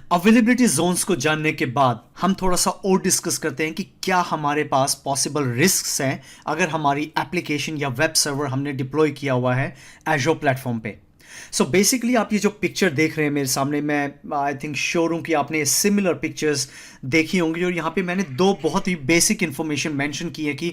Availability Jones को जानने के बाद हम थोड़ा सा और डिस्कस करते हैं कि क्या हमारे पास पॉसिबल रिस्क्स हैं अगर हमारी एप्लीकेशन या वेब सर्वर हमने डिप्लॉय किया हुआ है एजोर प्लेटफॉर्म पे। सो बेसिकली आप ये जो पिक्चर देख रहे हैं मेरे सामने, मैं आई थिंक श्योर हूँ कि आपने सिमिलर पिक्चर्स देखी होंगी और यहाँ पे मैंने दो बहुत ही बेसिक इंफॉर्मेशन मेंशन की है कि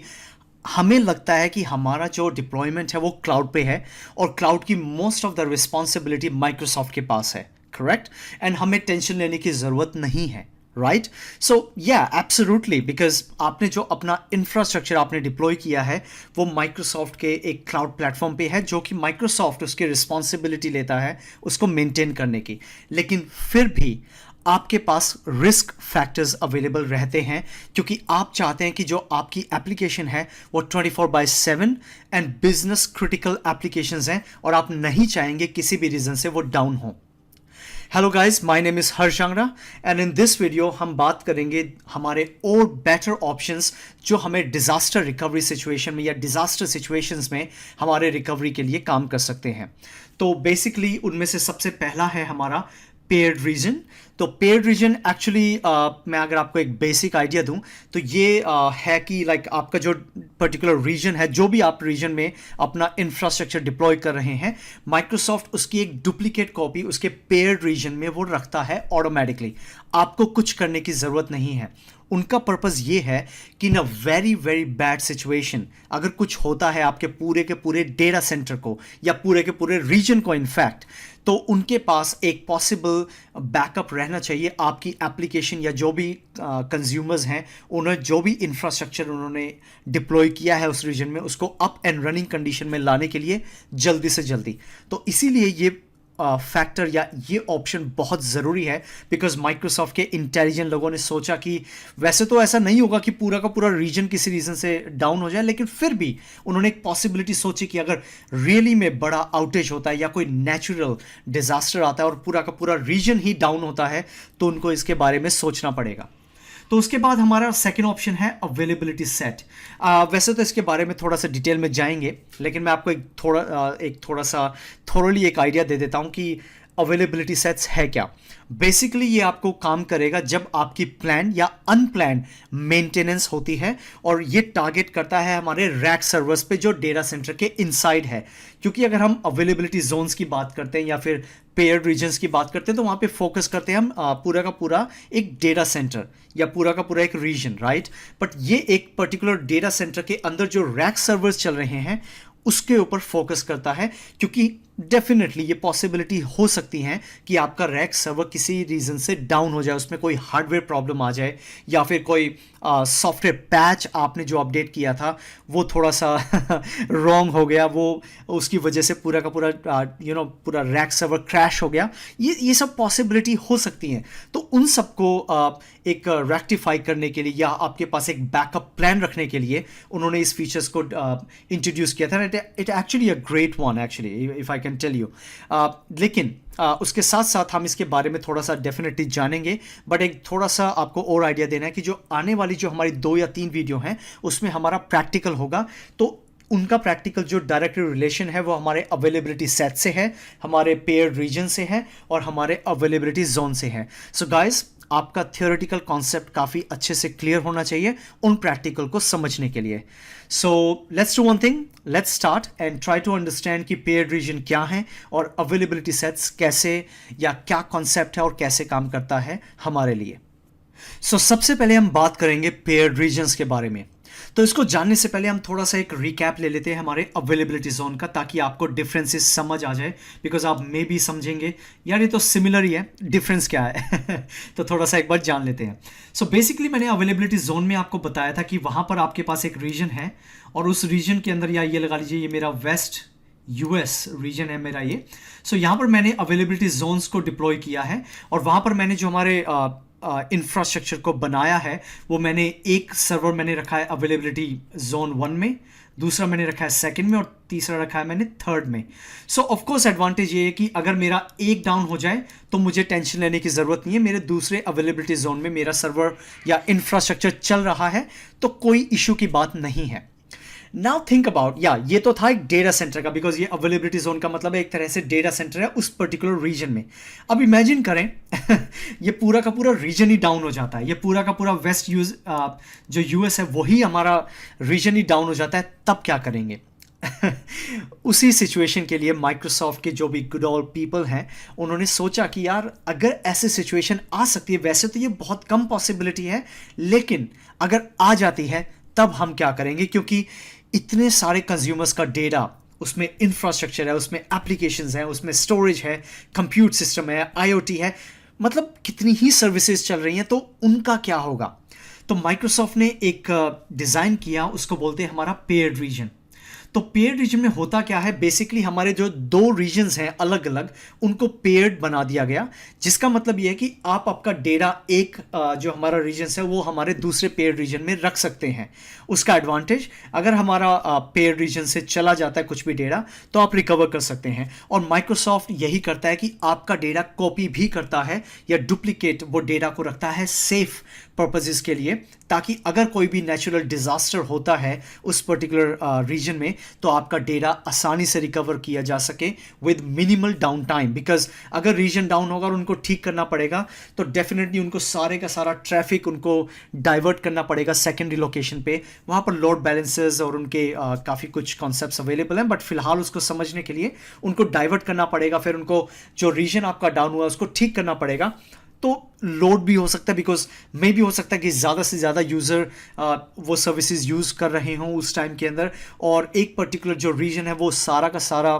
हमें लगता है कि हमारा जो डिप्लॉयमेंट है वो क्लाउड पे है और क्लाउड की most of the responsibility Microsoft के पास है, करेक्ट। एंड हमें टेंशन लेने की ज़रूरत नहीं है, राइट। सो या एब्सोल्युटली, बिकॉज आपने जो अपना इंफ्रास्ट्रक्चर आपने डिप्लॉय किया है वो माइक्रोसॉफ्ट के एक क्लाउड प्लेटफॉर्म पे है, जो कि माइक्रोसॉफ्ट उसकी रिस्पॉन्सिबिलिटी लेता है उसको मेंटेन करने की। लेकिन फिर भी आपके पास रिस्क फैक्टर्स अवेलेबल रहते हैं, क्योंकि आप चाहते हैं कि जो आपकी एप्लीकेशन है वो 24/7 एंड बिजनेस क्रिटिकल एप्लीकेशंस हैं और आप नहीं चाहेंगे किसी भी रीज़न से वो डाउन हो। Hello guys, my name is Harsh Angra and in this video हम बात करेंगे हमारे और बेटर ऑप्शंस जो हमें डिज़ास्टर रिकवरी सिचुएशन में या डिज़ास्टर सिचुएशंस में हमारे रिकवरी के लिए काम कर सकते हैं। तो बेसिकली उनमें से सबसे पहला है हमारा पेयर्ड रीजन। तो पेयर्ड रीजन एक्चुअली मैं अगर आपको एक बेसिक आइडिया दूं तो ये है कि लाइक आपका जो पर्टिकुलर रीजन है, जो भी आप रीजन में अपना इंफ्रास्ट्रक्चर डिप्लॉय कर रहे हैं, माइक्रोसॉफ्ट उसकी एक डुप्लीकेट कॉपी उसके पेयर्ड रीजन में वो रखता है ऑटोमेटिकली। आपको कुछ करने की ज़रूरत नहीं है। उनका पर्पज़ ये है कि in a very very bad situation अगर कुछ होता है आपके पूरे के पूरे डेटा सेंटर को या पूरे के पूरे रीजन को इनफैक्ट, तो उनके पास एक पॉसिबल बैकअप रहना चाहिए। आपकी एप्लीकेशन या जो भी कंज्यूमर्स हैं उन्होंने जो भी इंफ्रास्ट्रक्चर उन्होंने डिप्लॉय किया है उस रीजन में उसको अप एंड रनिंग कंडीशन में लाने के लिए जल्दी से जल्दी। तो इसीलिए ये फैक्टर या ये ऑप्शन बहुत ज़रूरी है, बिकॉज माइक्रोसॉफ्ट के इंटेलिजेंट लोगों ने सोचा कि वैसे तो ऐसा नहीं होगा कि पूरा का पूरा रीजन किसी रीज़न से डाउन हो जाए, लेकिन फिर भी उन्होंने एक पॉसिबिलिटी सोची कि अगर रियली में बड़ा आउटेज होता है या कोई नेचुरल डिज़ास्टर आता है और पूरा का पूरा रीजन ही डाउन होता है तो उनको इसके बारे में सोचना पड़ेगा। तो उसके बाद हमारा सेकेंड ऑप्शन है अवेलेबिलिटी सेट। वैसे तो इसके बारे में थोड़ा सा डिटेल में जाएंगे, लेकिन मैं आपको एक थोड़ा सा थोरली एक आइडिया दे देता हूँ कि अवेलेबिलिटी सेट्स है क्या। बेसिकली ये आपको काम करेगा जब आपकी प्लान या अनप्लान मेंटेनेंस होती है, और ये टारगेट करता है हमारे रैक सर्वर्स पे जो डेटा सेंटर के इनसाइड है। क्योंकि अगर हम अवेलेबिलिटी जोन्स की बात करते हैं या फिर पेयर्ड रीजन्स की बात करते हैं तो वहाँ पे फोकस करते हैं हम पूरा का पूरा एक डेटा सेंटर या पूरा का पूरा एक रीजन, राइट। बट ये एक पर्टिकुलर डेटा सेंटर के अंदर जो रैक सर्वर्स चल रहे हैं उसके ऊपर फोकस करता है, क्योंकि डेफिनेटली ये पॉसिबिलिटी हो सकती है कि आपका रैक सर्वर किसी रीज़न से डाउन हो जाए, उसमें कोई हार्डवेयर प्रॉब्लम आ जाए या फिर कोई सॉफ्टवेयर पैच आपने जो अपडेट किया था वो थोड़ा सा रॉन्ग हो गया, वो उसकी वजह से पूरा का पूरा पूरा रैक सर्वर क्रैश हो गया। ये सब पॉसिबिलिटी हो सकती हैं। तो उन सबको एक रेक्टिफाई करने के लिए या आपके पास एक बैकअप प्लान रखने के लिए उन्होंने इस फीचर्स को इंट्रोड्यूस किया था। It actually a great one actually, if I can tell you. लेकिन उसके साथ साथ हम इसके बारे में थोड़ा सा डेफिनेटली जानेंगे, बट एक थोड़ा सा आपको और आइडिया देना है कि जो आने वाली जो हमारी 2 या 3 वीडियो हैं उसमें हमारा प्रैक्टिकल होगा। तो उनका प्रैक्टिकल जो डायरेक्ट रिलेशन है वो हमारे अवेलेबिलिटी सेट से है, हमारे पेयर्ड रीजन से है और हमारे अवेलेबिलिटी जोन से है। सो गाइस, आपका थियोरेटिकल कॉन्सेप्ट काफ़ी अच्छे से क्लियर होना चाहिए उन प्रैक्टिकल को समझने के लिए। So let's do one thing, let's start and try to understand कि पेयर्ड रीजन क्या है और अवेलेबिलिटी सेट्स कैसे या क्या कॉन्सेप्ट है और कैसे काम करता है हमारे लिए। सो सबसे पहले हम बात करेंगे पेयर्ड रीजन्स के बारे में। तो इसको जानने से पहले हम थोड़ा सा एक रिकैप ले लेते हैं हमारे अवेलेबिलिटी जोन का, ताकि आपको डिफरेंसेस समझ आ जाए, बिकॉज आप मे भी समझेंगे यार ये तो सिमिलर ही है, डिफरेंस क्या है। तो थोड़ा सा एक बार जान लेते हैं। सो बेसिकली मैंने अवेलेबिलिटी जोन में आपको बताया था कि वहाँ पर आपके पास एक रीजन है और उस रीजन के अंदर, या ये लगा लीजिए ये मेरा वेस्ट यूएस रीजन है मेरा ये। सो यहाँ पर मैंने अवेलेबिलिटी जोन्स को डिप्लॉय किया है और वहाँ पर मैंने जो हमारे इंफ्रास्ट्रक्चर को बनाया है वो मैंने एक सर्वर मैंने रखा है अवेलेबिलिटी जोन 1 में, दूसरा मैंने रखा है सेकंड में और तीसरा रखा है मैंने थर्ड में। सो ऑफ कोर्स एडवांटेज ये है कि अगर मेरा एक डाउन हो जाए तो मुझे टेंशन लेने की ज़रूरत नहीं है, मेरे दूसरे अवेलेबिलिटी जोन में मेरा सर्वर या इंफ्रास्ट्रक्चर चल रहा है तो कोई इशू की बात नहीं है। नाउ थिंक अबाउट, या ये तो था एक डेटा सेंटर का, बिकॉज ये अवेलेबिलिटी जोन का मतलब है एक तरह से डेटा सेंटर है उस पर्टिकुलर रीजन में। अब इमेजिन करें ये पूरा का पूरा रीजन ही डाउन हो जाता है, ये पूरा का पूरा वेस्ट जो यूएस है वही हमारा रीजन ही डाउन हो जाता है, तब क्या करेंगे? उसी सिचुएशन के लिए माइक्रोसॉफ्ट के जो भी गुड ऑल पीपल हैं उन्होंने सोचा कि यार अगर ऐसे सिचुएशन आ सकती है, वैसे तो ये बहुत कम पॉसिबिलिटी है, लेकिन अगर आ जाती है तब हम क्या करेंगे? क्योंकि इतने सारे कंज्यूमर्स का डेटा, उसमें इंफ्रास्ट्रक्चर है, उसमें एप्लीकेशंस हैं, उसमें स्टोरेज है, कंप्यूट सिस्टम है, आईओटी है, मतलब कितनी ही सर्विसेज चल रही हैं, तो उनका क्या होगा? तो माइक्रोसॉफ्ट ने एक डिज़ाइन किया, उसको बोलते हैं हमारा पेयर्ड रीजन। तो पेयर्ड रीजन में होता क्या है? बेसिकली हमारे जो दो रीजन्स हैं अलग अलग, उनको पेयर्ड बना दिया गया, जिसका मतलब ये है कि आप आपका डेटा एक जो हमारा रीजन है वो हमारे दूसरे पेयर्ड रीजन में रख सकते हैं। उसका एडवांटेज, अगर हमारा पेयर्ड रीजन से चला जाता है कुछ भी डेटा तो आप रिकवर कर सकते हैं। और माइक्रोसॉफ्ट यही करता है कि आपका डेटा कॉपी भी करता है या डुप्लीकेट वो डेटा को रखता है सेफ पर्पसेस के लिए, ताकि अगर कोई भी नेचुरल डिजास्टर होता है उस पर्टिकुलर रीजन में तो आपका डेटा आसानी से रिकवर किया जा सके with minimal down time. Because अगर रीजन डाउन होगा और उनको ठीक करना पड़ेगा तो डेफिनेटली उनको सारे का सारा ट्रैफिक उनको डाइवर्ट करना पड़ेगा सेकेंडरी लोकेशन पे। वहाँ पर लोड बैलेंसेस और उनके काफ़ी कुछ कॉन्सेप्ट्स अवेलेबल हैं, बट फिलहाल उसको समझने के लिए उनको डाइवर्ट करना पड़ेगा, फिर उनको जो रीजन आपका डाउन हुआ उसको ठीक करना पड़ेगा। तो लोड भी हो सकता है, बिकॉज मे भी हो सकता है कि ज़्यादा से ज़्यादा यूज़र वो सर्विसेज यूज़ कर रहे हों उस टाइम के अंदर, और एक पर्टिकुलर जो रीजन है वो सारा का सारा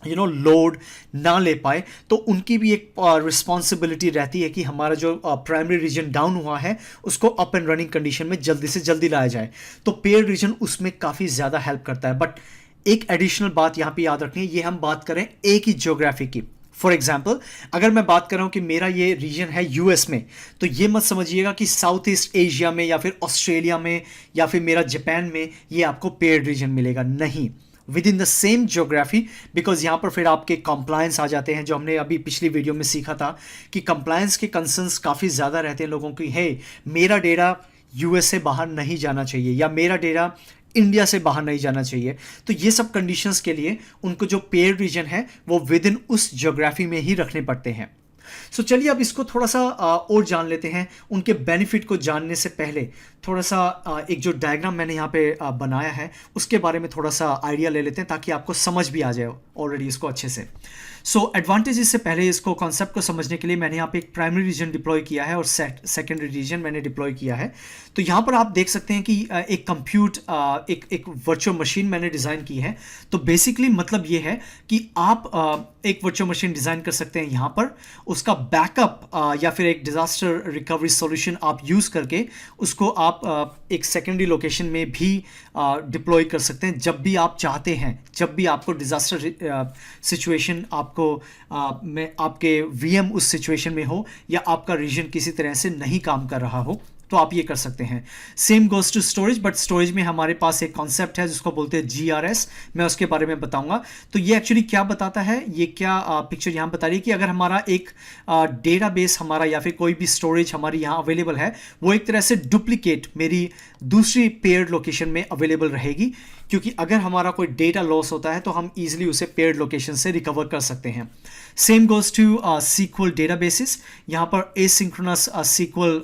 लोड ना ले पाए, तो उनकी भी एक रिस्पॉन्सिबिलिटी रहती है कि हमारा जो प्राइमरी रीजन डाउन हुआ है उसको अप एंड रनिंग कंडीशन में जल्दी से जल्दी लाया जाए। तो पेयर्ड रीजन उसमें काफ़ी ज़्यादा हेल्प करता है। बट एक एडिशनल बात यहाँ पे याद रखनी है, ये हम बात करें एक ही ज्योग्राफी की। फॉर एग्जाम्पल, अगर मैं बात कर रहा हूं कि मेरा ये रीजन है यूएस में, तो ये मत समझिएगा कि साउथ ईस्ट एशिया में या फिर ऑस्ट्रेलिया में या फिर मेरा जापान में ये आपको पेयर्ड रीजन मिलेगा, नहीं, with in the same geography. Because यहाँ पर फिर आपके कंप्लायंस आ जाते हैं, जो हमने अभी पिछली वीडियो में सीखा था कि कंप्लायंस के कंसर्न्स काफ़ी ज़्यादा रहते हैं लोगों की, है मेरा डेटा यूएस से बाहर नहीं जाना चाहिए या मेरा डेटा इंडिया से बाहर नहीं जाना चाहिए। तो ये सब कंडीशंस के लिए उनको जो पेयर्ड रीजन है वो विद इन उस ज्योग्राफी में ही रखने पड़ते हैं। सो चलिए अब इसको थोड़ा सा और जान लेते हैं। उनके बेनिफिट को जानने से पहले थोड़ा सा एक जो डायग्राम मैंने यहाँ पे बनाया है उसके बारे में थोड़ा सा आइडिया ले लेते हैं, ताकि आपको समझ भी आ जाए ऑलरेडी इसको अच्छे से। सो एडवांटेज से पहले इसको कॉन्सेप्ट को समझने के लिए मैंने यहाँ पे एक प्राइमरी रीजन डिप्लॉय किया है और सेकेंडरी रीजन मैंने डिप्लॉय किया है। तो यहाँ पर आप देख सकते हैं कि एक कंप्यूट एक वर्चुअल मशीन मैंने डिज़ाइन की है। तो बेसिकली मतलब ये है कि आप एक वर्चुअल मशीन डिज़ाइन कर सकते हैं यहाँ पर, उसका बैकअप या फिर एक डिज़ास्टर रिकवरी सॉल्यूशन आप यूज़ करके उसको आप एक सेकेंडरी लोकेशन में भी डिप्लॉय कर सकते हैं जब भी आप चाहते हैं। जब भी आपको डिज़ास्टर सिचुएशन आपको में आपके वीएम उस सिचुएशन में हो या आपका रीजन किसी तरह से नहीं काम कर रहा हो, तो आप ये कर सकते हैं। Same goes to storage, but storage में हमारे पास एक कॉन्सेप्ट है जिसको बोलते हैं GRS, मैं उसके बारे में बताऊंगा। तो ये एक्चुअली क्या बताता है, ये क्या पिक्चर यहाँ बता रही है कि अगर हमारा एक डेटाबेस हमारा या फिर कोई भी स्टोरेज हमारी यहाँ अवेलेबल है, वो एक तरह से डुप्लीकेट मेरी दूसरी पेयर्ड लोकेशन में अवेलेबल रहेगी, क्योंकि अगर हमारा कोई डेटा लॉस होता है तो हम इजीली उसे पेयर्ड लोकेशन से रिकवर कर सकते हैं। Same goes to SQL databases, यहाँ पर एसिंक्रोनस SQL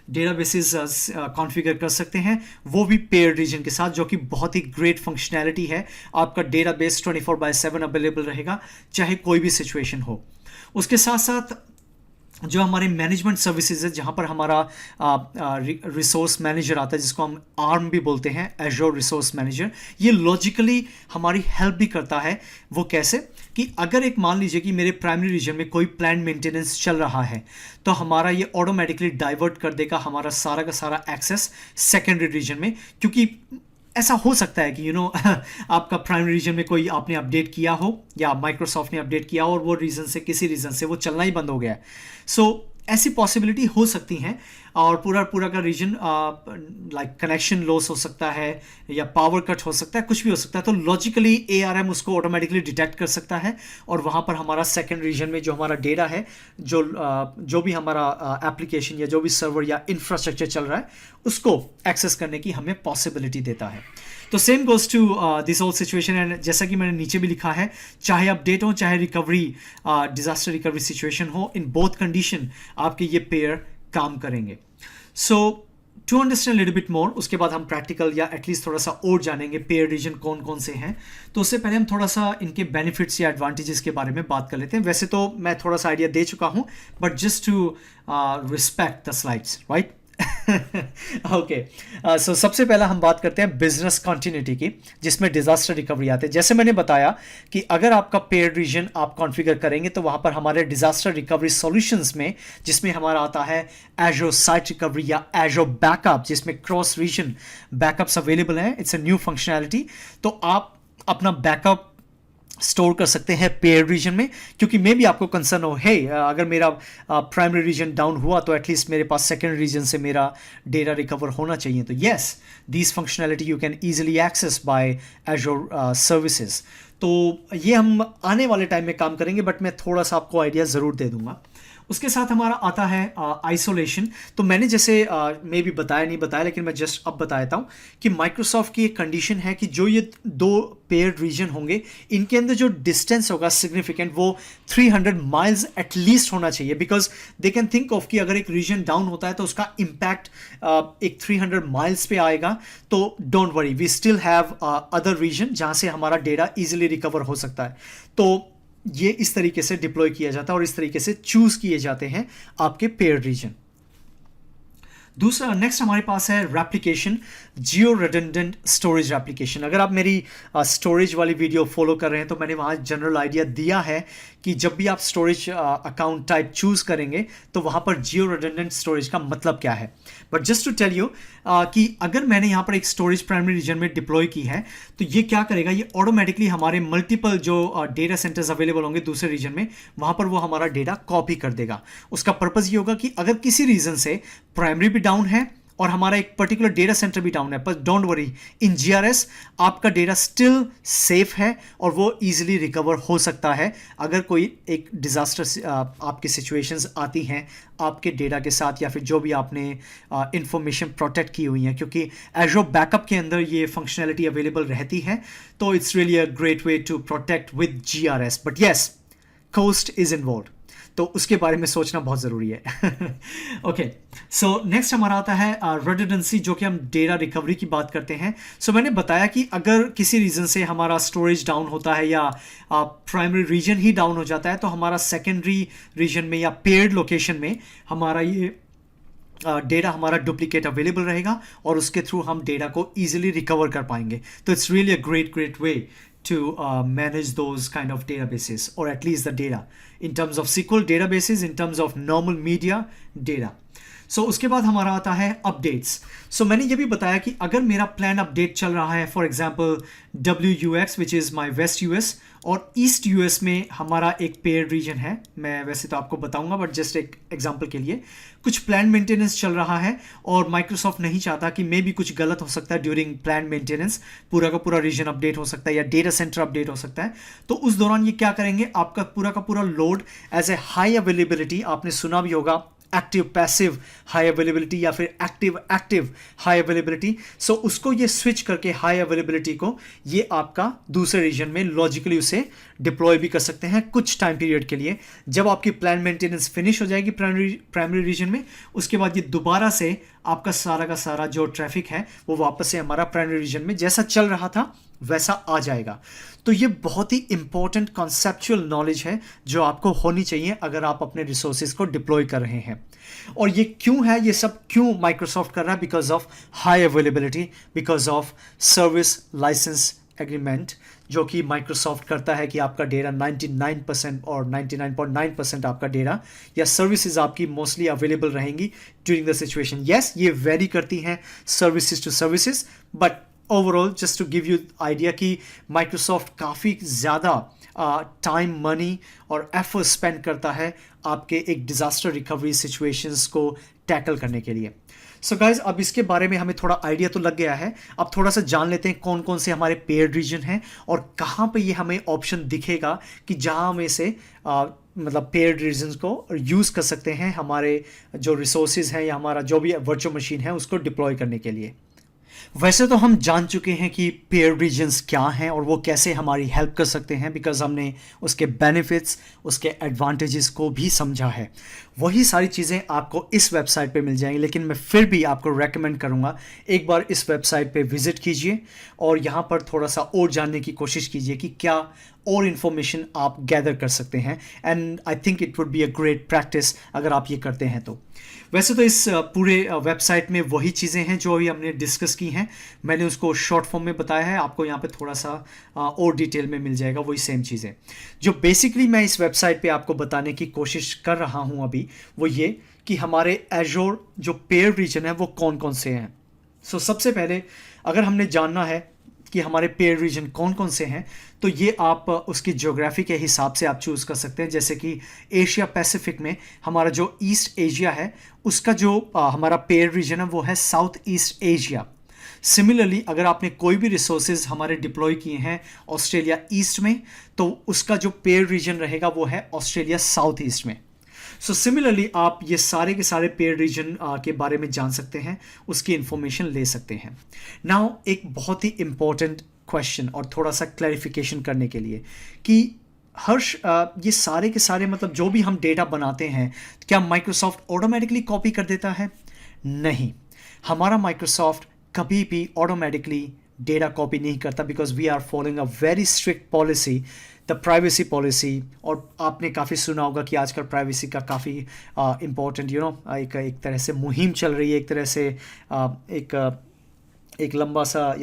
डेटाबेसेस कॉन्फ़िगर कर सकते हैं, वो भी पेयर्ड रीजन के साथ, जो कि बहुत ही ग्रेट फंक्शनैलिटी है। आपका डेटाबेस 24/7 अवेलेबल रहेगा चाहे कोई भी सिचुएशन हो। उसके साथ साथ जो हमारे मैनेजमेंट सर्विसेज है, जहाँ पर हमारा रिसोर्स मैनेजर आता है जिसको हम आर्म भी बोलते हैं, एजोर रिसोर्स मैनेजर, ये लॉजिकली हमारी हेल्प भी करता है। वो कैसे कि अगर एक मान लीजिए कि मेरे प्राइमरी रीजन में कोई प्लान मेंटेनेंस चल रहा है, तो हमारा ये ऑटोमेटिकली डाइवर्ट कर देगा हमारा सारा का सारा एक्सेस सेकेंडरी रीजन में। क्योंकि ऐसा हो सकता है कि आपका प्राइमरी रीजन में कोई आपने अपडेट किया हो या माइक्रोसॉफ्ट ने अपडेट किया और वो रीजन से किसी रीजन से वो चलना ही बंद हो गया है। सो ऐसी पॉसिबिलिटी हो सकती हैं, और पूरा का रीजन लाइक कनेक्शन लॉस हो सकता है या पावर कट हो सकता है, कुछ भी हो सकता है। तो लॉजिकली ARM उसको ऑटोमेटिकली डिटेक्ट कर सकता है और वहाँ पर हमारा सेकेंड रीजन में जो हमारा डेटा है, जो भी हमारा एप्लीकेशन या जो भी सर्वर या इंफ्रास्ट्रक्चर चल रहा है, उसको एक्सेस करने की हमें पॉसिबिलिटी देता है। तो same goes to this whole situation and जैसा कि मैंने नीचे भी लिखा है, चाहे अपडेट हो चाहे रिकवरी डिजास्टर रिकवरी सिचुएशन हो, इन बोथ कंडीशन आपके ये पेयर काम करेंगे. So to understand little bit more, उसके बाद हम प्रैक्टिकल या एटलीस्ट थोड़ा सा और जानेंगे पेयर रीजन कौन कौन से हैं. तो उससे पहले हम थोड़ा सा इनके बेनिफिट्स या एडवांटेजेस के बारे में बात कर लेते हैं. वैसे तो मैं थोड़ा सा आइडिया दे चुका हूं, but just to respect the slides, right. Okay, so सबसे पहला हम बात करते हैं बिजनेस कंटिन्यूटी की, जिसमें डिजास्टर रिकवरी आते हैं. जैसे मैंने बताया कि अगर आपका पेयर रीजन आप कॉन्फ़िगर करेंगे तो वहां पर हमारे डिजास्टर रिकवरी सॉल्यूशंस में, जिसमें हमारा आता है एजो साइट रिकवरी या एजो बैकअप, जिसमें क्रॉस रीजन बैकअप्स अवेलेबल हैं. It's a new functionality. तो आप अपना बैकअप स्टोर कर सकते हैं पेयर रीजन में, क्योंकि मे भी आपको कंसर्न हो, हे अगर मेरा प्राइमरी रीजन डाउन हुआ तो एटलीस्ट मेरे पास सेकेंडरी रीजन से मेरा डेटा रिकवर होना चाहिए. तो yes, this functionality you can easily access by Azure services. तो ये हम आने वाले टाइम में काम करेंगे, बट मैं थोड़ा सा आपको आइडिया ज़रूर दे दूंगा. उसके साथ हमारा आता है आइसोलेशन. तो मैंने जैसे मे भी बताया नहीं बताया, लेकिन मैं जस्ट अब बता देता हूँ कि माइक्रोसॉफ्ट की एक कंडीशन है कि जो ये दो पेयर्ड रीजन होंगे, इनके अंदर जो डिस्टेंस होगा सिग्निफिकेंट, वो 300 माइल्स एटलीस्ट होना चाहिए. Because they can think of कि अगर एक रीजन डाउन होता है तो उसका इम्पैक्ट एक 300 माइल्स पे आएगा. तो don't worry, we still have other region जहाँ से हमारा डेटा ईजिली रिकवर हो सकता है. तो ये इस तरीके से डिप्लॉय किया जाता है और इस तरीके से चूज किए जाते हैं आपके पेयर रीजन. दूसरा नेक्स्ट हमारे पास है रेप्लिकेशन, जियो रिडंडेंट स्टोरेज रेप्लिकेशन. अगर आप मेरी स्टोरेज वाली वीडियो फॉलो कर रहे हैं तो मैंने वहाँ जनरल आइडिया दिया है कि जब भी आप स्टोरेज अकाउंट टाइप चूज करेंगे तो वहाँ पर जियो रिडंडेंट स्टोरेज का मतलब क्या है. But just to tell you कि अगर मैंने यहाँ पर एक स्टोरेज प्राइमरी रीजन में डिप्लॉय की है तो ये क्या करेगा, ये ऑटोमेटिकली हमारे मल्टीपल जो डेटा सेंटर्स अवेलेबल होंगे दूसरे रीजन में, वहाँ पर वो हमारा डेटा कॉपी कर देगा. उसका पर्पज़ ये होगा कि अगर किसी रीजन से प्राइमरी भी डाउन है और हमारा एक पर्टिकुलर डेटा सेंटर भी डाउन है, पर डोंट वरी, इन जीआरएस आपका डेटा स्टिल सेफ है और वो इजीली रिकवर हो सकता है अगर कोई एक डिजास्टर आपकी सिचुएशंस आती हैं आपके डेटा के साथ, या फिर जो भी आपने इंफॉर्मेशन प्रोटेक्ट की हुई है. क्योंकि एजो बैकअप के अंदर ये फंक्शनैलिटी अवेलेबल रहती है. तो it's really a great way to protect with GRS. But yes, cost is involve, तो उसके बारे में सोचना बहुत ज़रूरी है. ओके, सो नेक्स्ट हमारा आता है रिडंडेंसी, जो कि हम डेटा रिकवरी की बात करते हैं. सो मैंने बताया कि अगर किसी रीज़न से हमारा स्टोरेज डाउन होता है या प्राइमरी रीजन ही डाउन हो जाता है तो हमारा सेकेंडरी रीजन में या पेयर्ड लोकेशन में हमारा ये डेटा हमारा डुप्लीकेट अवेलेबल रहेगा और उसके थ्रू हम डेटा को ईजिली रिकवर कर पाएंगे. तो it's really a great way to manage those kind of databases, or at least the data in terms of SQL databases, in terms of normal media data. So उसके बाद हमारा आता है updates. सो मैंने ये भी बताया कि अगर मेरा प्लान अपडेट चल रहा है, for example WUX which is my waste US और ईस्ट यूएस में हमारा एक पेयर रीजन है, मैं वैसे तो आपको बताऊंगा बट जस्ट एक एग्जांपल के लिए, कुछ प्लान मेंटेनेंस चल रहा है और माइक्रोसॉफ्ट नहीं चाहता कि मे भी कुछ गलत हो सकता है ड्यूरिंग प्लान मेंटेनेंस, पूरा का पूरा रीजन अपडेट हो सकता है या डेटा सेंटर अपडेट हो सकता है. तो उस दौरान ये क्या करेंगे, आपका का पूरा load as a high availability, आपने सुना भी होगा एक्टिव पैसिव हाई अवेलेबिलिटी या फिर एक्टिव एक्टिव हाई अवेलेबिलिटी. सो उसको ये स्विच करके हाई अवेलेबिलिटी को ये आपका दूसरे रीजन में लॉजिकली उसे डिप्लॉय भी कर सकते हैं कुछ टाइम पीरियड के लिए. जब आपकी प्लान मेंटेनेंस फिनिश हो जाएगी प्राइमरी रीजन में, उसके बाद ये दोबारा से आपका सारा का सारा जो ट्रैफिक है वो वापस से हमारा प्राइमरी रीजन में जैसा चल रहा था वैसा आ जाएगा. तो ये बहुत ही इंपॉर्टेंट कॉन्सेप्चुअल नॉलेज है जो आपको होनी चाहिए अगर आप अपने रिसोर्सेज को डिप्लॉय कर रहे हैं. और ये क्यों है, ये सब क्यों माइक्रोसॉफ्ट कर रहा है, because of high availability, because of service licence agreement, जो कि माइक्रोसॉफ्ट करता है कि आपका डेटा 99% और 99.9% आपका डेटा या सर्विसेज आपकी मोस्टली अवेलेबल रहेंगी ड्यूरिंग द सिचुएशन. येस, ये वेरी करती हैं services to services, but overall just to give you idea कि माइक्रोसॉफ्ट काफ़ी ज़्यादा टाइम, मनी और एफर्ट स्पेंड करता है आपके एक डिज़ास्टर रिकवरी सिचुएशंस को टैकल करने के लिए. सो गाइज, अब इसके बारे में हमें थोड़ा आइडिया तो लग गया है. अब थोड़ा सा जान लेते हैं कौन कौन से हमारे पेयर्ड रीजन हैं और कहाँ पे ये हमें ऑप्शन दिखेगा कि जहाँ में से मतलब पेयर्ड रीजन्स को यूज़ कर सकते हैं हमारे जो रिसोर्सेज हैं या हमारा जो भी वर्चुअल मशीन है उसको डिप्लॉय करने के लिए. वैसे तो हम जान चुके हैं कि पेयर रीजन्स क्या हैं और वो कैसे हमारी हेल्प कर सकते हैं, बिकॉज हमने उसके बेनिफिट्स, उसके एडवांटेजेस को भी समझा है। वही सारी चीज़ें आपको इस वेबसाइट पे मिल जाएंगी, लेकिन मैं फिर भी आपको रेकमेंड करूँगा एक बार इस वेबसाइट पे विज़िट कीजिए और यहाँ पर थोड़ा सा और जानने की कोशिश कीजिए कि क्या और इन्फॉर्मेशन आप गैदर कर सकते हैं। And I think it would be a great practice अगर आप ये करते हैं तो। वैसे तो इस पूरे वेबसाइट में वही चीज़ें हैं जो अभी हमने डिस्कस की हैं, मैंने उसको शॉर्ट फॉर्म में बताया है, आपको यहाँ पे थोड़ा सा और डिटेल में मिल जाएगा वही सेम चीज़ें। जो बेसिकली मैं इस वेबसाइट पे आपको बताने की कोशिश कर रहा हूँ अभी, वो ये कि हमारे एजोर जो पेयर रीजन है वो कौन कौन से हैं। सो सबसे पहले अगर हमने जानना है कि हमारे पेयर रीजन कौन कौन से हैं, तो ये आप उसकी ज्योग्राफी के हिसाब से आप चूज़ कर सकते हैं। जैसे कि एशिया पैसिफिक में हमारा जो ईस्ट एशिया है, उसका जो हमारा पेयर रीजन है वो है साउथ ईस्ट एशिया। सिमिलरली अगर आपने कोई भी रिसोर्सेज हमारे डिप्लॉय किए हैं ऑस्ट्रेलिया ईस्ट में, तो उसका जो पेयर रीजन रहेगा वो है ऑस्ट्रेलिया साउथ ईस्ट में। सो सिमिलरली आप ये सारे के सारे पेयर रीजन के बारे में जान सकते हैं, उसकी इंफॉर्मेशन ले सकते हैं। नाउ एक बहुत ही इंपॉर्टेंट क्वेश्चन और थोड़ा सा क्लैरिफिकेशन करने के लिए कि हर्ष, ये सारे के सारे मतलब जो भी हम डेटा बनाते हैं, क्या माइक्रोसॉफ्ट ऑटोमेटिकली कॉपी कर देता है? नहीं, हमारा माइक्रोसॉफ्ट कभी भी ऑटोमेटिकली डेटा कॉपी नहीं करता, because we are following a very strict policy, the privacy policy. और आपने काफ़ी सुना होगा कि आजकल प्राइवेसी का काफ़ी इम्पोर्टेंट एक तरह से मुहिम चल रही है, एक तरह से एक लंबा सा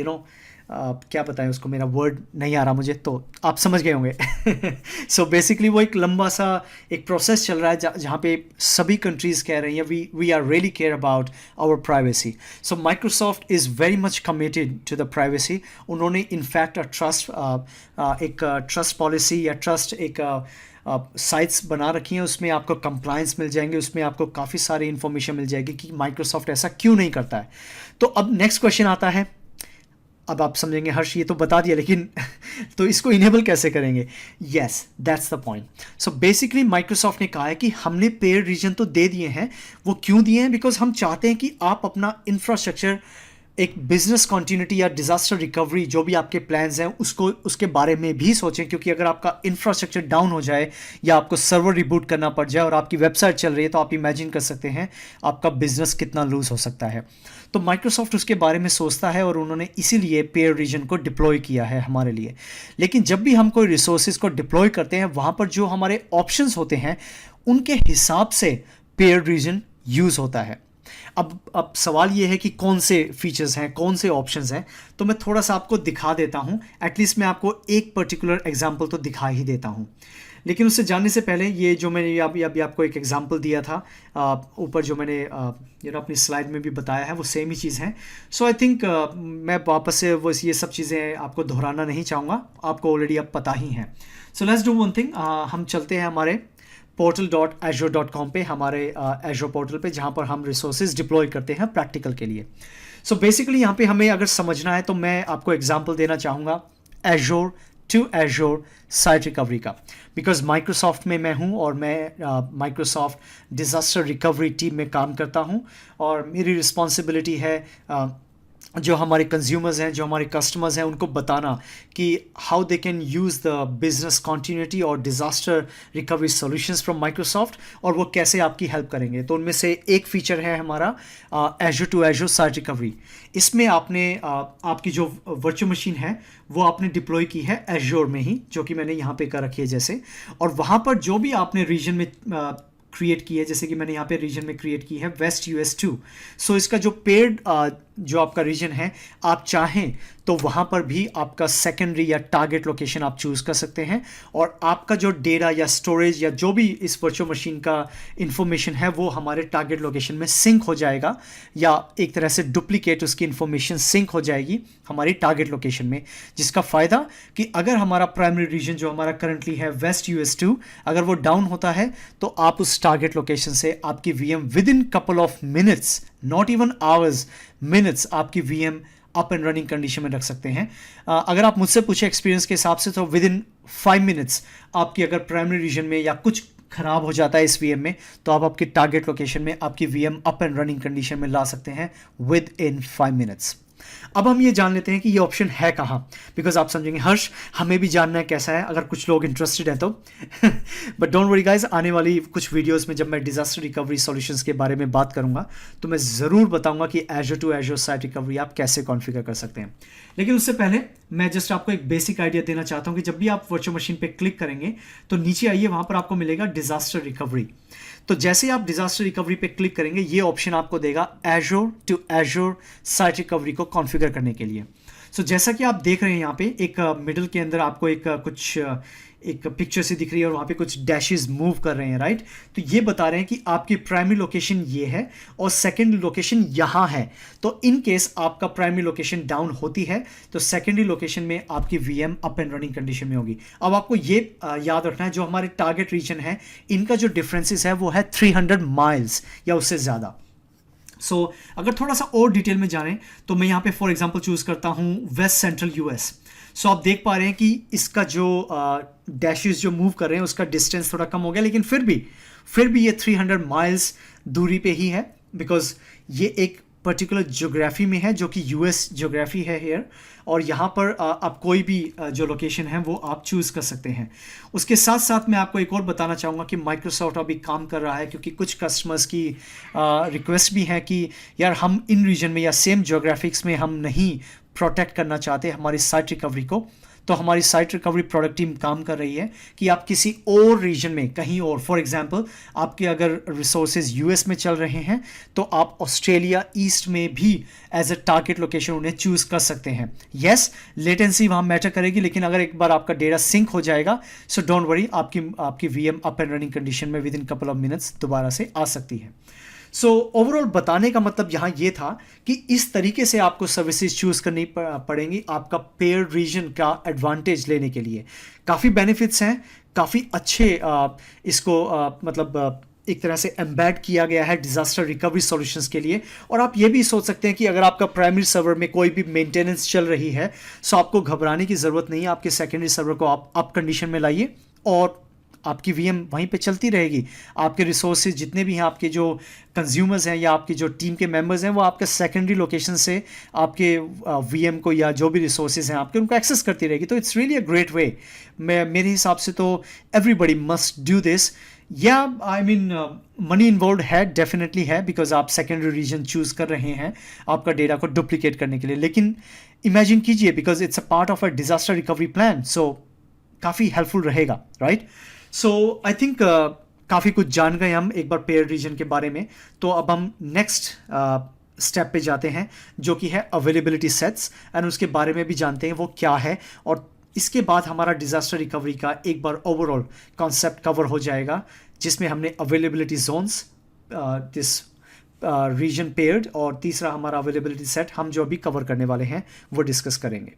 क्या बताएं उसको, मेरा वर्ड नहीं आ रहा मुझे, तो आप समझ गए होंगे। सो बेसिकली वो एक लंबा सा एक प्रोसेस चल रहा है जहाँ पे सभी कंट्रीज़ कह रही हैं we are really care about our privacy. So Microsoft is very much committed to the privacy. उन्होंने इनफैक्ट एक ट्रस्ट पॉलिसी या ट्रस्ट एक साइट्स बना रखी हैं, उसमें आपको कंप्लायंस मिल जाएंगे, उसमें आपको काफ़ी सारी इन्फॉर्मेशन मिल जाएगी कि माइक्रोसॉफ्ट ऐसा क्यों नहीं करता है। तो अब नेक्स्ट क्वेश्चन आता है, अब आप समझेंगे हर्ष ये तो बता दिया, लेकिन तो इसको इनेबल कैसे करेंगे? Yes, that's the point. So basically Microsoft ने कहा है कि हमने पेयर रीजन तो दे दिए हैं। वो क्यों दिए हैं? बिकॉज हम चाहते हैं कि आप अपना इंफ्रास्ट्रक्चर, एक बिजनेस कॉन्टिन्यूटी या डिजास्टर रिकवरी, जो भी आपके प्लान्स हैं उसके बारे में भी सोचें, क्योंकि अगर आपका इंफ्रास्ट्रक्चर डाउन हो जाए या आपको सर्वर रिबूट करना पड़ जाए और आपकी वेबसाइट चल रही है, तो आप इमेजिन कर सकते हैं आपका बिजनेस कितना लूज हो सकता है। तो माइक्रोसॉफ्ट उसके बारे में सोचता है और उन्होंने इसीलिए पेयर रीजन को डिप्लॉय किया है हमारे लिए। लेकिन जब भी हम कोई रिसोर्सेज को डिप्लॉय करते हैं, वहाँ पर जो हमारे ऑप्शंस होते हैं उनके हिसाब से पेयर रीजन यूज़ होता है। अब सवाल ये है कि कौन से फीचर्स हैं, कौन से ऑप्शंस हैं, तो मैं थोड़ा सा आपको दिखा देता हूं। एटलीस्ट मैं आपको एक पर्टिकुलर एग्जांपल तो दिखा ही देता हूं। लेकिन उससे जानने से पहले, ये जो मैंने अभी आपको एक एग्जांपल दिया था ऊपर, जो मैंने अपनी स्लाइड में भी बताया है, वो सेम ही चीज़ है। सो आई थिंक मैं वापस से वो ये सब चीज़ें आपको दोहराना नहीं चाहूँगा, आपको ऑलरेडी अब पता ही हैं। सो लेट्स डू वन थिंग, हम चलते हैं हमारे portal.azure.com पे, हमारे एजोर पोर्टल पे, जहाँ पर हम रिसोर्सेज डिप्लॉय करते हैं प्रैक्टिकल के लिए। सो बेसिकली यहाँ पे हमें अगर समझना है तो मैं आपको एग्जांपल देना चाहूँगा Azure to Azure site recovery का, बिकॉज माइक्रोसॉफ्ट में मैं हूँ और मैं माइक्रोसॉफ्ट डिज़ास्टर रिकवरी टीम में काम करता हूँ, और मेरी रिस्पॉन्सिबिलिटी है जो हमारे कंज्यूमर्स हैं, जो हमारे कस्टमर्स हैं, उनको बताना कि how they can use the business continuity और disaster recovery solutions from Microsoft, और वो कैसे आपकी हेल्प करेंगे। तो उनमें से एक फ़ीचर है हमारा Azure to Azure site recovery. इसमें आपने आपकी जो वर्चुअल मशीन है वो आपने डिप्लॉय की है एजोर में ही, जो कि मैंने यहाँ पे कर रखी है जैसे, और वहाँ पर जो भी आपने रीजन में क्रिएट की है, जैसे कि मैंने यहाँ पे रीजन में क्रिएट की है वेस्ट US2। सो इसका जो पेड जो आपका रीजन है, आप चाहें तो वहाँ पर भी आपका सेकेंडरी या टारगेट लोकेशन आप चूज़ कर सकते हैं, और आपका जो डेटा या स्टोरेज या जो भी इस वर्चुअल मशीन का इंफॉर्मेशन है वो हमारे टारगेट लोकेशन में सिंक हो जाएगा, या एक तरह से डुप्लीकेट उसकी इंफॉर्मेशन सिंक हो जाएगी हमारी टारगेट लोकेशन में। जिसका फ़ायदा कि अगर हमारा प्राइमरी रीजन जो हमारा करंटली है वेस्ट US2, अगर वो डाउन होता है तो आप उस टारगेट लोकेशन से आपकी VM with in couple of minutes, not even hours, minutes, आपकी VM up and running condition में रख सकते हैं। अगर आप मुझसे पूछे एक्सपीरियंस के हिसाब से, तो विद इन 5 मिनट्स आपकी अगर प्राइमरी रीजन में या कुछ खराब हो जाता है इस VM में, तो आप आपकी टारगेट लोकेशन में आपकी VM up and running condition में ला सकते हैं विद इन 5 मिनट्स। अब हम ये जान लेते हैं कि ये ऑप्शन है कहाँ, बिकॉज आप समझेंगे हर्ष हमें भी जानना है कैसा है, अगर कुछ लोग इंटरेस्टेड हैं तो बट डोंट वरी गाइज, आने वाली कुछ वीडियोस में जब मैं डिजास्टर रिकवरी सॉल्यूशंस के बारे में बात करूंगा तो मैं ज़रूर बताऊंगा कि Azure to Azure site recovery आप कैसे कॉन्फ़िगर कर सकते हैं। लेकिन उससे पहले मैं जस्ट आपको एक बेसिक आइडिया देना चाहता हूं कि जब भी आप वर्चुअल मशीन पे क्लिक करेंगे तो नीचे आइए, वहां पर आपको मिलेगा डिजास्टर रिकवरी। तो जैसे ही आप डिजास्टर रिकवरी पे क्लिक करेंगे ये ऑप्शन आपको देगा Azure to Azure site recovery को कॉन्फ़िगर करने के लिए। सो जैसा कि आप देख रहे हैं यहाँ पे एक मिडल के अंदर आपको एक पिक्चर सी दिख रही है और वहाँ पे कुछ डैशेस मूव कर रहे हैं, राइट। तो ये बता रहे हैं कि आपकी प्राइमरी लोकेशन ये है और सेकेंडरी लोकेशन यहाँ है। तो इन केस आपका प्राइमरी लोकेशन डाउन होती है तो सेकेंडरी लोकेशन में आपकी VM up and running condition में होगी। अब आपको ये याद रखना है जो हमारे टारगेट रीजन है इनका जो डिफरेंसेस है वो है 300 माइल्स या उससे ज़्यादा। सो अगर थोड़ा सा और डिटेल में जानें तो मैं यहाँ पे फॉर एग्जांपल चूज करता हूँ वेस्ट सेंट्रल यूएस। सो आप देख पा रहे हैं कि इसका जो डैशेस जो मूव कर रहे हैं उसका डिस्टेंस थोड़ा कम हो गया, लेकिन फिर भी ये 300 माइल्स दूरी पे ही है, बिकॉज ये एक पर्टिकुलर ज्योग्राफी में है जो कि यूएस ज्योग्राफी है हेयर। और यहाँ पर आप कोई भी जो लोकेशन है वो आप चूज़ कर सकते हैं। उसके साथ साथ मैं आपको एक और बताना चाहूँगा कि माइक्रोसॉफ्ट अभी काम कर रहा है, क्योंकि कुछ कस्टमर्स की रिक्वेस्ट भी है कि यार हम इन रीजन में या सेम ज्योग्राफिक्स में हम नहीं प्रोटेक्ट करना चाहते हमारी साइट रिकवरी को। तो हमारी साइट रिकवरी प्रोडक्ट टीम काम कर रही है कि आप किसी और रीजन में कहीं और, फॉर एग्जांपल आपके अगर रिसोर्सेज यूएस में चल रहे हैं तो आप ऑस्ट्रेलिया ईस्ट में भी एज अ टारगेट लोकेशन उन्हें चूज कर सकते हैं। यस, लेटेंसी वहाँ मैटर करेगी, लेकिन अगर एक बार आपका डेटा सिंक हो जाएगा सो डोंट वरी, आपकी VM up and running condition में within couple of minutes दोबारा से आ सकती है। सो ओवरऑल बताने का मतलब यहाँ ये था कि इस तरीके से आपको सर्विसेज चूज करनी पड़ेंगी आपका पेयर रीजन का एडवांटेज लेने के लिए। काफ़ी बेनिफिट्स हैं, काफ़ी अच्छे मतलब एक तरह से एम्बेड किया गया है डिजास्टर रिकवरी सॉल्यूशंस के लिए। और आप ये भी सोच सकते हैं कि अगर आपका प्राइमरी सर्वर में कोई भी मेंटेनेंस चल रही है सो आपको घबराने की ज़रूरत नहीं है। आपके सेकेंडरी सर्वर को आप अप कंडीशन में लाइए और आपकी वीएम वहीं पे चलती रहेगी। आपके रिसोर्सेज जितने भी हैं, आपके जो कंज्यूमर्स हैं या आपकी जो टीम के मेंबर्स हैं, वो आपके सेकेंडरी लोकेशन से आपके वीएम को या जो भी रिसोर्सेज हैं आपके उनको एक्सेस करती रहेगी। तो इट्स रियली अ ग्रेट वे। मेरे हिसाब से तो एवरीबडी मस्ट डू दिस। या आई मीन मनी इन्वॉल्व है, डेफिनेटली है, बिकॉज आप सेकेंडरी रीजन चूज कर रहे हैं आपका डेटा को डुप्लीकेट करने के लिए। लेकिन इमेजिन कीजिए, because it's a part of a disaster recovery plan, so काफ़ी हेल्पफुल रहेगा, राइट। सो आई थिंक काफ़ी कुछ जान गए हम एक बार पेयर रीजन के बारे में। तो अब हम नेक्स्ट स्टेप पे जाते हैं जो कि है अवेलेबिलिटी सेट्स, एंड उसके बारे में भी जानते हैं वो क्या है। और इसके बाद हमारा डिजास्टर रिकवरी का एक बार ओवरऑल कॉन्सेप्ट कवर हो जाएगा, जिसमें हमने availability zones, this region paired, और तीसरा हमारा अवेलेबिलिटी सेट हम जो अभी कवर करने वाले हैं वो डिस्कस करेंगे।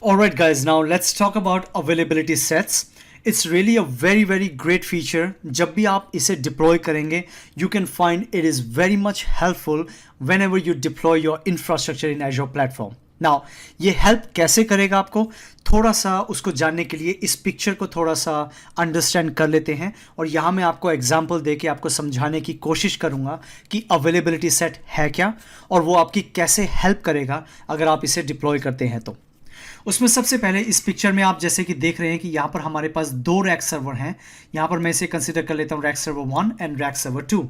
Alright guys, now let's talk about availability sets. It's really a very great feature. जब भी आप इसे deploy करेंगे, you can find it is very much helpful whenever you deploy your infrastructure in Azure platform. Now, ये help कैसे करेगा आपको, थोड़ा सा उसको जानने के लिए इस पिक्चर को थोड़ा सा अंडरस्टैंड कर लेते हैं। और यहाँ मैं आपको एग्जाम्पल दे के आपको समझाने की कोशिश करूँगा कि अवेलेबिलिटी सेट है क्या और वो आपकी कैसे हेल्प करेगा अगर आप इसे डिप्लॉय करते हैं तो। उसमें सबसे पहले इस पिक्चर में आप जैसे कि देख रहे हैं कि यहाँ पर हमारे पास 2 रैक सर्वर हैं। यहाँ पर मैं इसे कंसिडर कर लेता हूँ rack server 1 and rack server 2।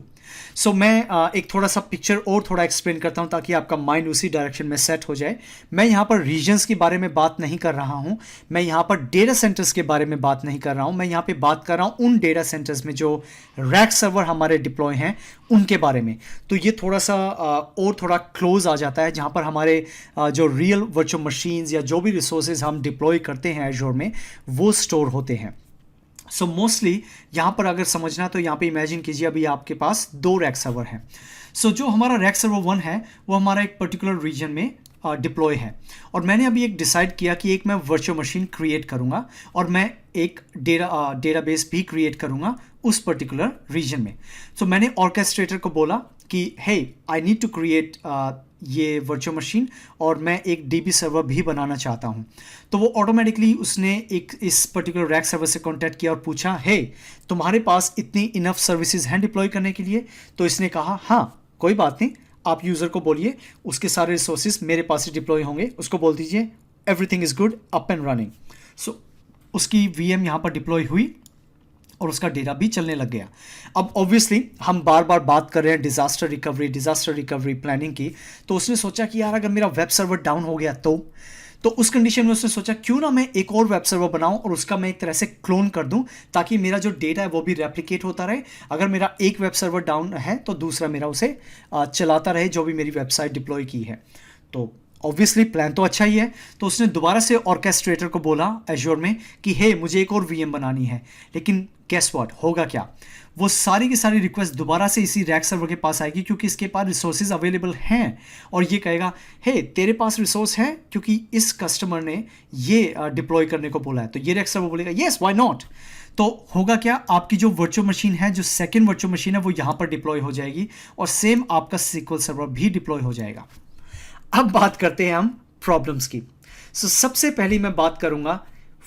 सो मैं एक थोड़ा सा पिक्चर और थोड़ा एक्सप्लेन करता हूँ ताकि आपका माइंड उसी डायरेक्शन में सेट हो जाए। मैं यहाँ पर रीजन्स के बारे में बात नहीं कर रहा हूँ, मैं यहाँ पर डेटा सेंटर्स के बारे में बात नहीं कर रहा हूँ। मैं यहाँ पे बात कर रहा हूँ उन डेटा सेंटर्स में जो रैक सर्वर हमारे डिप्लॉय हैं उनके बारे में। तो ये थोड़ा सा और थोड़ा क्लोज आ जाता है जहाँ पर हमारे जो रियल वर्चुअल मशीन्स या जो भी रिसोर्सेज हम डिप्लॉय करते हैं एजोर में वो स्टोर होते हैं। सो मोस्टली यहाँ पर अगर समझना तो यहाँ पे इमेजिन कीजिए अभी आपके पास 2 रैक सर्वर हैं। सो जो हमारा रैक सर्वर 1 है वो हमारा एक पर्टिकुलर रीजन में डिप्लॉय है और मैंने अभी एक डिसाइड किया कि एक मैं वर्चुअल मशीन क्रिएट करूँगा और मैं एक डेटाबेस भी क्रिएट करूँगा उस पर्टिकुलर रीजन में। सो मैंने ऑर्केस्ट्रेटर को बोला कि हे आई नीड टू क्रिएट ये वर्चुअल मशीन और मैं एक डीबी सर्वर भी बनाना चाहता हूँ। तो वो ऑटोमेटिकली उसने एक इस पर्टिकुलर रैक सर्वर से कांटेक्ट किया और पूछा हे तुम्हारे पास इतनी इनफ सर्विसेज हैं डिप्लॉय करने के लिए। तो इसने कहा हाँ कोई बात नहीं, आप यूज़र को बोलिए उसके सारे रिसोर्सेज मेरे पास ही डिप्लॉय होंगे, उसको बोल दीजिए everything is good, up and running. So उसकी VM यहाँ पर डिप्लॉय हुई और उसका डेटा भी चलने लग गया। अब ऑब्वियसली हम बार बार बात कर रहे हैं डिज़ास्टर रिकवरी प्लानिंग की, तो उसने सोचा कि यार अगर मेरा वेब सर्वर डाउन हो गया तो उस कंडीशन में उसने सोचा क्यों ना मैं एक और वेब सर्वर बनाऊं और उसका मैं एक तरह से क्लोन कर दूं ताकि मेरा जो डेटा है वो भी रेप्लिकेट होता रहे। अगर मेरा एक वेब सर्वर डाउन है तो दूसरा मेरा उसे चलाता रहे जो भी मेरी वेबसाइट डिप्लॉय की है। तो ऑब्वियसली प्लान तो अच्छा ही है। तो उसने दोबारा से ऑर्केस्ट्रेटर को बोला एज्योर में कि हे मुझे एक और VM बनानी है, लेकिन गेस व्हाट होगा क्या, वो सारी की सारी रिक्वेस्ट दोबारा से इसी रैक सर्वर के पास आएगी क्योंकि इसके पास रिसोर्सेज अवेलेबल हैं और ये कहेगा हे तेरे पास रिसोर्स है क्योंकि इस कस्टमर ने ये डिप्लॉय करने को बोला है। तो ये रैक सर्वर बोलेगा येस व्हाई नॉट। तो होगा क्या, आपकी जो वर्चुअल मशीन है, जो सेकेंड वर्चुअल मशीन है, वो यहाँ पर डिप्लॉय हो जाएगी और सेम आपका SQL सर्वर भी डिप्लॉय हो जाएगा। अब बात करते हैं हम प्रॉब्लम्स की। सबसे पहली मैं बात करूंगा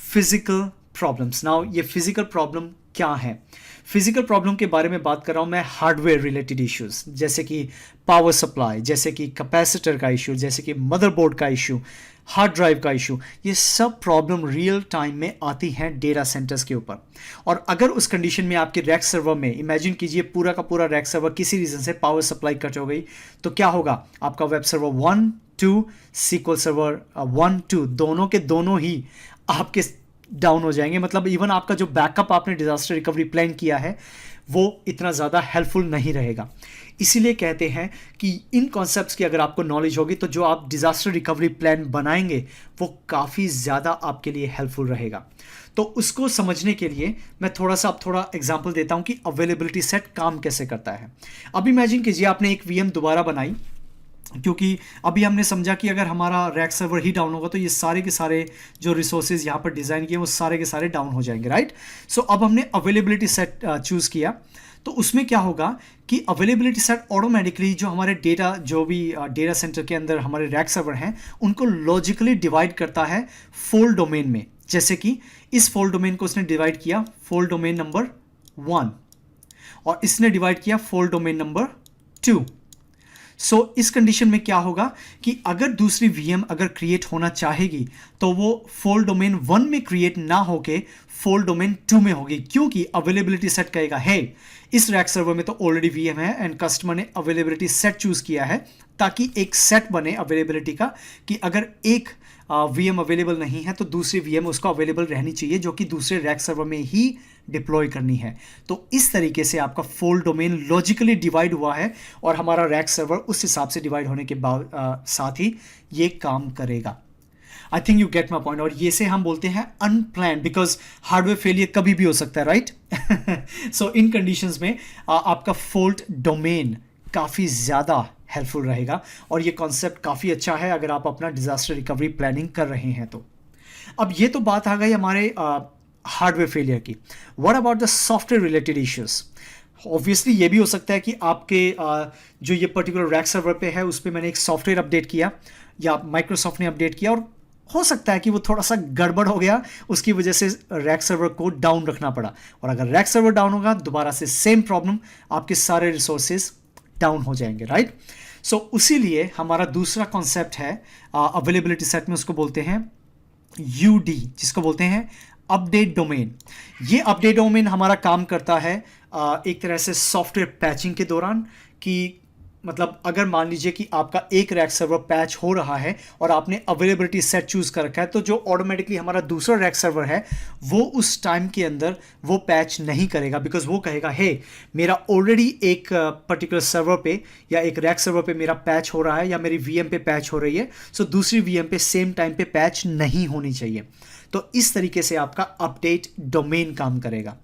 फिजिकल प्रॉब्लम्स। नाउ ये फिजिकल प्रॉब्लम क्या है? फिजिकल प्रॉब्लम के बारे में बात कर रहा हूं मैं हार्डवेयर रिलेटेड इश्यूज, जैसे कि पावर सप्लाई, जैसे कि कैपेसिटर का इशू, जैसे कि मदरबोर्ड का इशू, हार्ड ड्राइव का इशू। ये सब प्रॉब्लम रियल टाइम में आती हैं डेटा सेंटर्स के ऊपर। और अगर उस कंडीशन में आपके रैक सर्वर में, इमेजिन कीजिए पूरा का पूरा रैक सर्वर किसी रीजन से पावर सप्लाई कट हो गई, तो क्या होगा? आपका वेब सर्वर 1 2 SQL सर्वर 1 2 दोनों के दोनों ही आपके डाउन हो जाएंगे। मतलब इवन आपका जो बैकअप आपने डिजास्टर रिकवरी प्लान किया है वो इतना ज़्यादा हेल्पफुल नहीं रहेगा। इसीलिए कहते हैं कि इन कॉन्सेप्ट्स की अगर आपको नॉलेज होगी तो जो आप डिजास्टर रिकवरी प्लान बनाएंगे वो काफ़ी ज़्यादा आपके लिए हेल्पफुल रहेगा। तो उसको समझने के लिए मैं थोड़ा एग्जांपल देता हूं कि अवेलेबिलिटी सेट काम कैसे करता है। अब इमेजिन कीजिए आपने एक VM दोबारा बनाई, क्योंकि अभी हमने समझा कि अगर हमारा रैक सर्वर ही डाउन होगा तो ये सारे के सारे जो रिसोर्सेज यहाँ पर डिज़ाइन किए वो सारे के सारे डाउन हो जाएंगे, राइट। सो अब हमने अवेलेबिलिटी सेट चूज़ किया, तो उसमें क्या होगा कि अवेलेबिलिटी सेट ऑटोमेटिकली जो हमारे डेटा, जो भी डेटा सेंटर के अंदर हमारे रैक सर्वर हैं, उनको लॉजिकली डिवाइड करता है फोल्ड डोमेन में। जैसे कि इस फोल्ड डोमेन को उसने डिवाइड किया फोल्ड डोमेन नंबर 1 और इसने डिवाइड किया फोल्ड डोमेन नंबर 2। सो इस कंडीशन में क्या होगा कि अगर दूसरी VM अगर क्रिएट होना चाहेगी तो वो फोल्ड डोमेन 1 में क्रिएट ना होके फोल्ड डोमेन 2 में होगी, क्योंकि अवेलेबिलिटी सेट कहेगा हे इस रैक सर्वर में तो ऑलरेडी VM है एंड कस्टमर ने अवेलेबिलिटी सेट चूज किया है ताकि एक सेट बने अवेलेबिलिटी का कि अगर एक VM अवेलेबल नहीं है तो दूसरी VM उसको अवेलेबल रहनी चाहिए जो कि दूसरे रैक सर्वर में ही डिप्लॉय करनी है। तो इस तरीके से आपका फोल्ड डोमेन लॉजिकली डिवाइड हुआ है और हमारा रैक सर्वर उस हिसाब से डिवाइड होने के बाद साथ ही ये काम करेगा। I think you get my point. और ये से हम बोलते हैं अनप्लान, बिकॉज हार्डवेयर फेलियर कभी भी हो सकता है, राइट। सो इन कंडीशंस में आपका फोल्ड डोमेन काफ़ी ज़्यादा हेल्पफुल रहेगा और ये कॉन्सेप्ट काफ़ी अच्छा है अगर आप अपना डिज़ास्टर रिकवरी प्लानिंग कर रहे हैं तो। अब ये तो बात आ गई हमारे हार्डवेयर फेलियर की। What about the software related issues? Obviously ये भी हो सकता है कि आपके जो ये पर्टिकुलर रैक सर्वर पे है उस पर मैंने एक सॉफ्टवेयर अपडेट किया या माइक्रोसॉफ्ट ने अपडेट किया और हो सकता है कि वो थोड़ा सा गड़बड़ हो गया, उसकी वजह से रैक सर्वर को डाउन रखना पड़ा। और अगर रैक सर्वर डाउन होगा दोबारा से सेम प्रॉब्लम, आपके सारे रिसोर्सेज डाउन हो जाएंगे, राइट। सो उसीलिए हमारा दूसरा कॉन्सेप्ट है अवेलेबिलिटी सेट में, उसको बोलते हैं UD, जिसको बोलते हैं अपडेट डोमेन। ये अपडेट डोमेन हमारा काम करता है एक तरह से सॉफ्टवेयर पैचिंग के दौरान, कि मतलब अगर मान लीजिए कि आपका एक रैक सर्वर पैच हो रहा है और आपने अवेलेबिलिटी सेट चूज कर रखा है, तो जो ऑटोमेटिकली हमारा दूसरा रैक सर्वर है वो उस टाइम के अंदर वो पैच नहीं करेगा, बिकॉज वो कहेगा हे मेरा ऑलरेडी एक पर्टिकुलर सर्वर पे या एक रैक सर्वर पे मेरा पैच हो रहा है या मेरी VM पे पैच हो रही है, सो दूसरी VM पे सेम टाइम पे पैच नहीं होनी चाहिए। तो इस तरीके से आपका अपडेट डोमेन काम करेगा।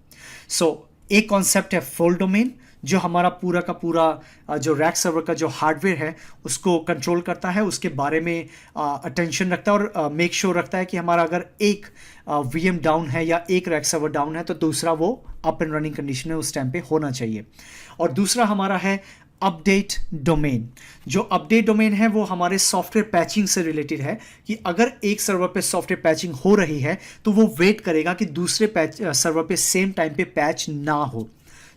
सो एक कॉन्सेप्ट है फोल्ड डोमेन जो हमारा पूरा का पूरा जो रैक सर्वर का जो हार्डवेयर है उसको कंट्रोल करता है, उसके बारे में अटेंशन रखता है और मेक श्योर रखता है कि हमारा अगर एक VM डाउन है या एक रैक सर्वर डाउन है तो दूसरा वो अप एंड रनिंग कंडीशन में उस टाइम पे होना चाहिए। और दूसरा हमारा है अपडेट डोमेन। जो अपडेट डोमेन है वो हमारे सॉफ्टवेयर पैचिंग से रिलेटेड है, कि अगर एक सर्वर पे सॉफ्टवेयर पैचिंग हो रही है तो वो वेट करेगा कि दूसरे सर्वर पे सेम टाइम पे पैच ना हो।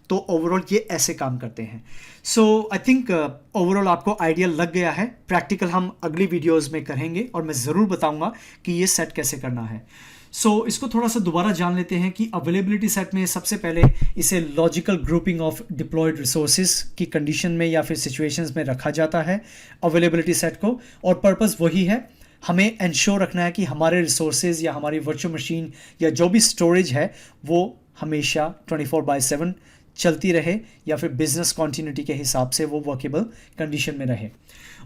तो ओवरऑल ये ऐसे काम करते हैं। सो आई थिंक ओवरऑल आपको आइडिया लग गया है। प्रैक्टिकल हम अगली वीडियोज़ में करेंगे और मैं ज़रूर बताऊंगा कि ये सेट कैसे करना है। इसको थोड़ा सा दोबारा जान लेते हैं कि अवेलेबिलिटी सेट में सबसे पहले इसे logical grouping of deployed resources की कंडीशन में या फिर सिचुएशंस में रखा जाता है अवेलेबिलिटी सेट को, और पर्पस वही है, हमें इंश्योर रखना है कि हमारे रिसोर्सेज या हमारी वर्चुअल मशीन या जो भी स्टोरेज है वो हमेशा 24/7 चलती रहे या फिर बिजनेस कॉन्टिन्यूटी के हिसाब से वो वर्केबल कंडीशन में रहे।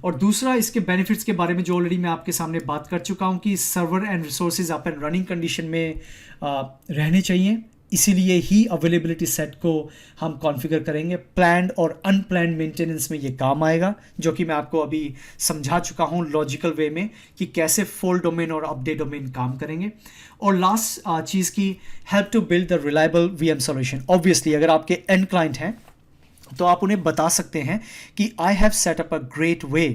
और दूसरा, इसके बेनिफिट्स के बारे में जो ऑलरेडी मैं आपके सामने बात कर चुका हूँ कि server and resources up and running condition में रहने चाहिए, इसीलिए ही अवेलेबिलिटी सेट को हम कॉन्फ़िगर करेंगे। प्लान्ड और अनप्लान्ड मेंटेनेंस में ये काम आएगा, जो कि मैं आपको अभी समझा चुका हूँ लॉजिकल वे में कि कैसे फोल्ड डोमेन और अपडेट डोमेन काम करेंगे। और लास्ट चीज़ की, help to build the reliable VM solution. Obviously अगर आपके एंड क्लाइंट हैं तो आप उन्हें बता सकते हैं कि I have set up a great way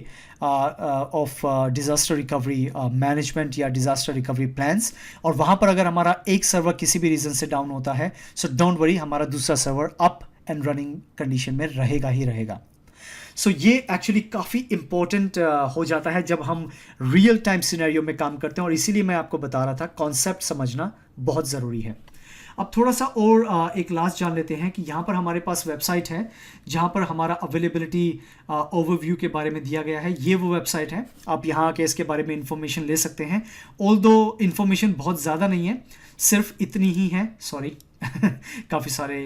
of disaster recovery management या डिज़ास्टर रिकवरी प्लान्स, और वहाँ पर अगर हमारा एक सर्वर किसी भी रीज़न से डाउन होता है, सो डोंट वरी, हमारा दूसरा server up and running condition में रहेगा ही रहेगा। ये एक्चुअली काफ़ी इंपॉर्टेंट हो जाता है जब हम रियल टाइम सिनेरियो में काम करते हैं, और इसीलिए मैं आपको बता रहा था कॉन्सेप्ट समझना बहुत ज़रूरी है। अब थोड़ा सा और एक लास्ट जान लेते हैं कि यहाँ पर हमारे पास वेबसाइट है जहाँ पर हमारा अवेलेबिलिटी ओवरव्यू के बारे में दिया गया है। ये वो वेबसाइट है, आप यहाँ के इसके बारे में इंफॉर्मेशन ले सकते हैं। ऑल्दो इंफॉर्मेशन बहुत ज़्यादा नहीं है, सिर्फ इतनी ही है, सॉरी काफ़ी सारे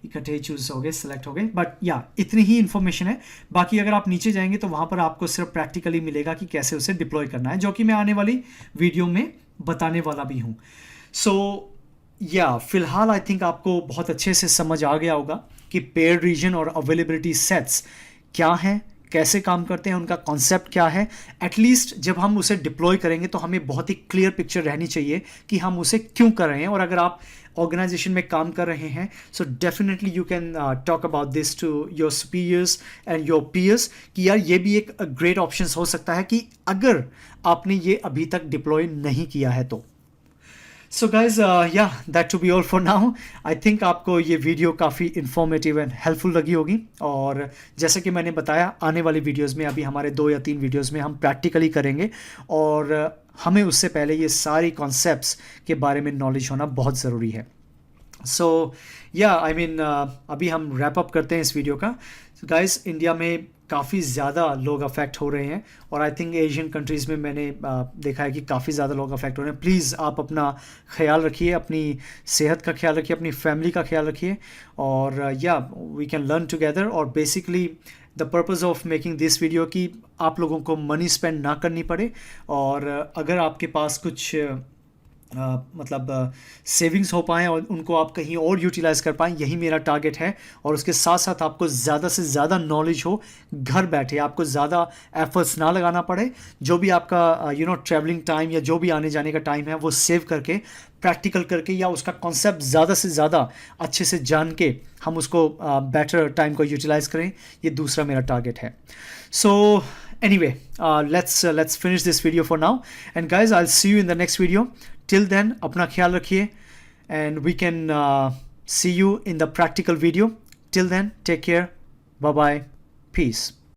इकट्ठे चूज हो गए, सेलेक्ट हो गए, बट या इतनी ही इन्फॉर्मेशन है। बाकी अगर आप नीचे जाएंगे तो वहाँ पर आपको सिर्फ प्रैक्टिकली मिलेगा कि कैसे उसे डिप्लॉय करना है, जो कि मैं आने वाली वीडियो में बताने वाला भी हूँ। फिलहाल आई थिंक आपको बहुत अच्छे से समझ आ गया होगा कि पेयर्ड रीजन और अवेलेबिलिटी सेट्स क्या हैं, कैसे काम करते हैं, उनका कॉन्सेप्ट क्या है। एटलीस्ट जब हम उसे डिप्लॉय करेंगे तो हमें बहुत ही क्लियर पिक्चर रहनी चाहिए कि हम उसे क्यों कर रहे हैं। और अगर आप ऑर्गेनाइजेशन में काम कर रहे हैं, so definitely you can talk about this to your superiors and your peers कि यार ये भी एक ग्रेट ऑप्शन हो सकता है कि अगर आपने ये अभी तक डिप्लॉय नहीं किया है तो। So guys that to be all for now. I think आपको ये वीडियो काफ़ी इन्फॉर्मेटिव एंड हेल्पफुल लगी होगी, और जैसे कि मैंने बताया आने वाली वीडियोस में, अभी हमारे 2 या 3 वीडियोस में हम प्रैक्टिकली करेंगे, और हमें उससे पहले ये सारी कॉन्सेप्ट्स के बारे में नॉलेज होना बहुत ज़रूरी है। अभी हम रैप अप करते हैं इस वीडियो का। गाइज, इंडिया में काफ़ी ज़्यादा लोग अफेक्ट हो रहे हैं, और आई थिंक एशियन कंट्रीज़ में मैंने देखा है कि काफ़ी ज़्यादा लोग अफेक्ट हो रहे हैं। प्लीज़ आप अपना ख्याल रखिए, अपनी सेहत का ख्याल रखिए, अपनी फैमिली का ख्याल रखिए, और वी कैन लर्न टुगेदर। और basically the purpose of making this video कि आप लोगों को मनी स्पेंड ना करनी पड़े, और अगर आपके पास कुछ सेविंग्स हो पाएँ और उनको आप कहीं और यूटिलाइज़ कर पाएँ, यही मेरा टारगेट है। और उसके साथ साथ आपको ज़्यादा से ज़्यादा नॉलेज हो, घर बैठे आपको ज़्यादा एफर्ट्स ना लगाना पड़े, जो भी आपका ट्रैवलिंग टाइम या जो भी आने जाने का टाइम है वो सेव करके, प्रैक्टिकल करके, या उसका कॉन्सेप्ट ज़्यादा से ज़्यादा अच्छे से जान के हम उसको बेटर टाइम को यूटिलाइज़ करें, ये दूसरा मेरा टारगेट है। Anyway, let's finish this video for now, and guys, I'll see you in the next video. Till then, अपना ख्याल रखिए, and we can see you in the practical video. Till then, take care, bye bye, peace.